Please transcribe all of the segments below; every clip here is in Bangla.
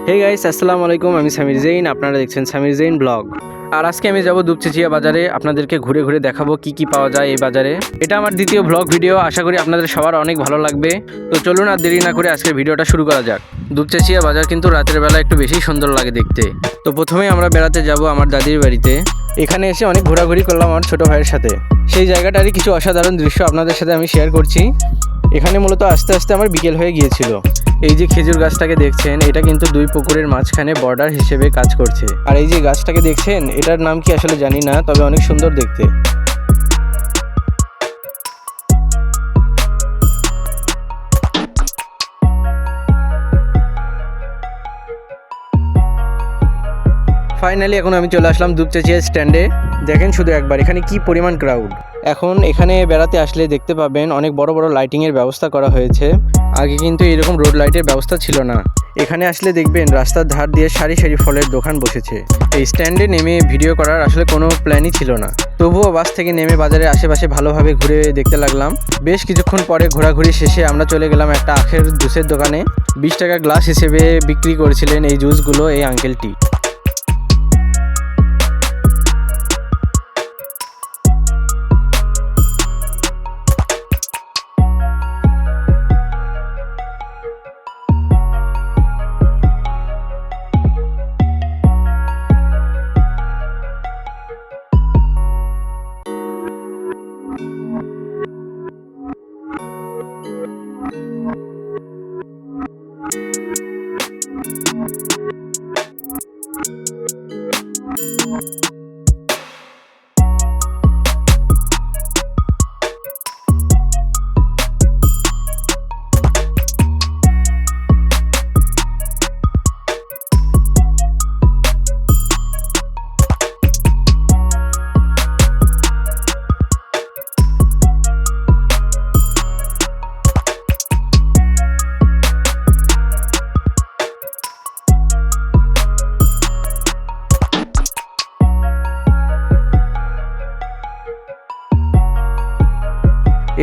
হে গাইস, আসসালামু আলাইকুম। আমি সামির জৈন, আপনারা দেখছেন সামির জৈন ব্লগ। আর আজকে আমি যাব দুপচাঁচিয়া বাজারে, আপনাদেরকে ঘুরে ঘুরে দেখাবো কি কি পাওয়া যায় এই বাজারে। এটা আমার দ্বিতীয় ব্লগ ভিডিও, আশা করি আপনাদের সবার অনেক ভালো লাগবে। তো চলুন আর দেরি না করে আজকের ভিডিওটা শুরু করা যাক। দুপচাঁচিয়া বাজার কিন্তু রাতের বেলা একটু বেশি সুন্দর লাগে দেখতে। তো প্রথমেই আমরা বেড়াতে যাব আমার দাদির বাড়িতে। এখানে এসে অনেক ঘোরাঘুরি করলাম আমার ছোটো ভাইয়ের সাথে। সেই জায়গাটারই কিছু অসাধারণ দৃশ্য আপনাদের সাথে আমি শেয়ার করছি। এখানে মূলত আস্তে আস্তে আমার বিকেল হয়ে গিয়েছিল। এই যে খেজুর গাছটাকে দেখছেন, এটা কিন্তু দুই পুকুরের মাঝখানে বর্ডার হিসেবে কাজ করছে। আর এই যে গাছটাকে দেখছেন, এটার নাম কি আসলে জানি না, তবে অনেক সুন্দর দেখতে। ফাইনালি এখন আমি চলে আসলাম দুপচাঁচিয়া স্ট্যান্ডে। দেখেন শুধু একবার এখানে কি পরিমাণ ক্রাউড। এখন এখানে বেড়াতে আসলে দেখতে পাবেন অনেক বড় বড় লাইটিংয়ের ব্যবস্থা করা হয়েছে। আগে কিন্তু এরকম রোড লাইটের ব্যবস্থা ছিল না। এখানে আসলে দেখবেন রাস্তার ধার দিয়ে সারি সারি ফলের দোকান বসেছে। এই স্ট্যান্ডে নেমে ভিডিও করার আসলে কোনো প্ল্যানই ছিল না, তবুও বাস থেকে নেমে বাজারের আশেপাশে ভালোভাবে ঘুরে দেখতে লাগলাম। বেশ কিছুক্ষণ পরে ঘোরাঘুরি শেষে আমরা চলে গেলাম একটা আখের জুসের দোকানে। 20 টাকা গ্লাস হিসেবে বিক্রি করেছিলেন এই জুসগুলো এই আঙ্কেলটি।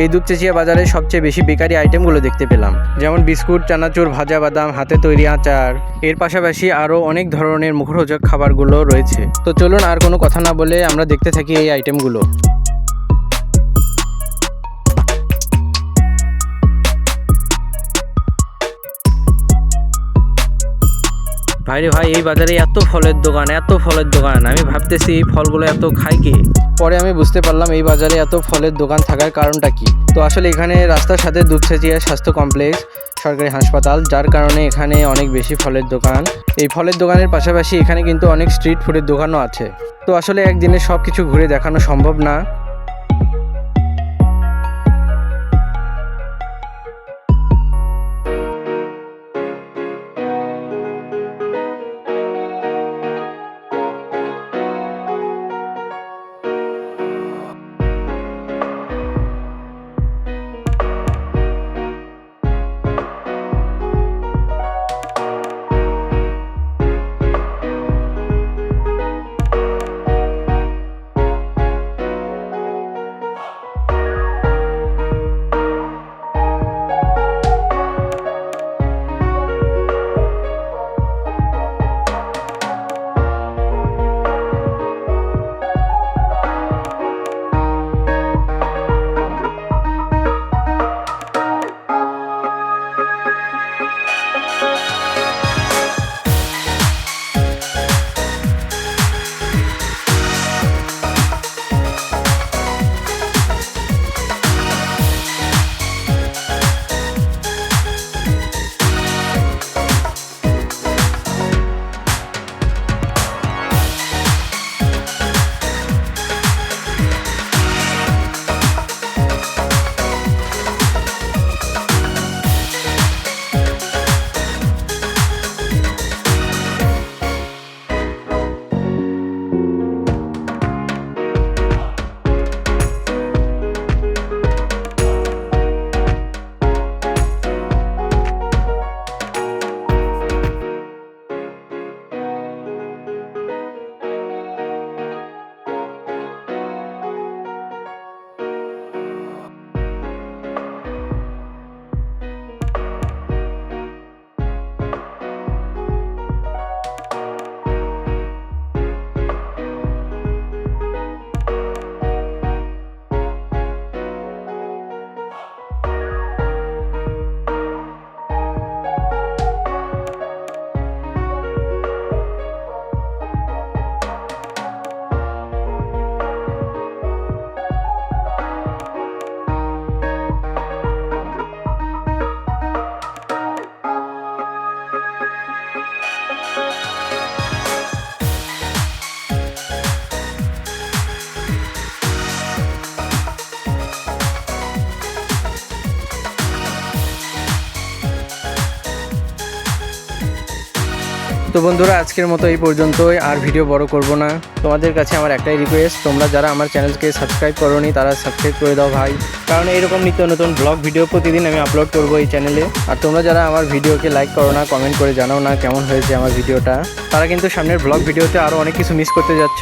এই দুপচাঁচিয়া বাজারে সবচেয়ে বেশি বেকারি আইটেমগুলো দেখতে পেলাম, যেমন বিস্কুট, চানাচুর, ভাজা বাদাম, হাতে তৈরি আচার। এর পাশাপাশি আরও অনেক ধরনের মুখরোচক খাবারগুলো রয়েছে। তো চলুন আর কোনো কথা না বলে আমরা দেখতে থাকি এই আইটেমগুলো। ভাইরে ভাই, এই বাজারে এত ফলের দোকান, এত ফলের দোকান। আমি ভাবতেছি এই ফলগুলো এত খাই কে। পরে আমি বুঝতে পারলাম এই বাজারে এত ফলের দোকান থাকার কারণটা কি। তো আসলে এখানে রাস্তার সাথে দুপচাঁচিয়া স্বাস্থ্য কমপ্লেক্স, সরকারি হাসপাতাল, যার কারণে এখানে অনেক বেশি ফলের দোকান। এই ফলের দোকানের পাশাপাশি এখানে কিন্তু অনেক স্ট্রিট ফুডের দোকানও আছে। তো আসলে একদিনে সব কিছু ঘুরে দেখানো সম্ভব না। তো বন্ধুরা, আজকের মতো এই পর্যন্তই, আর ভিডিও বড় করব না। তোমাদের কাছে আমার একটাই রিকোয়েস্ট, তোমরা যারা আমার চ্যানেলকে সাবস্ক্রাইব করোনি তারা সাবস্ক্রাইব করে দাও ভাই, কারণ এইরকম নিত্য নতুন ব্লগ ভিডিও প্রতিদিন আমি আপলোড করব এই চ্যানেলে। আর তোমরা যারা আমার ভিডিওকে লাইক করো না, কমেন্ট করে জানাও না কেমন হয়েছে আমার ভিডিওটা, তারা কিন্তু সামনের ব্লগ ভিডিওতে আরও অনেক কিছু মিস করতে যাচ্ছ।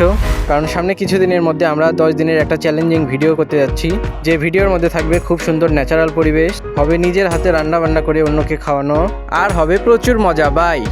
কারণ সামনে কিছুদিনের মধ্যে আমরা 10 দিনের একটা চ্যালেঞ্জিং ভিডিও করতে যাচ্ছি, যে ভিডিওর মধ্যে থাকবে খুব সুন্দর ন্যাচারাল পরিবেশ, হবে নিজের হাতে রান্না বান্না করে অন্যকে খাওয়ানো, আর হবে প্রচুর মজা। বাই।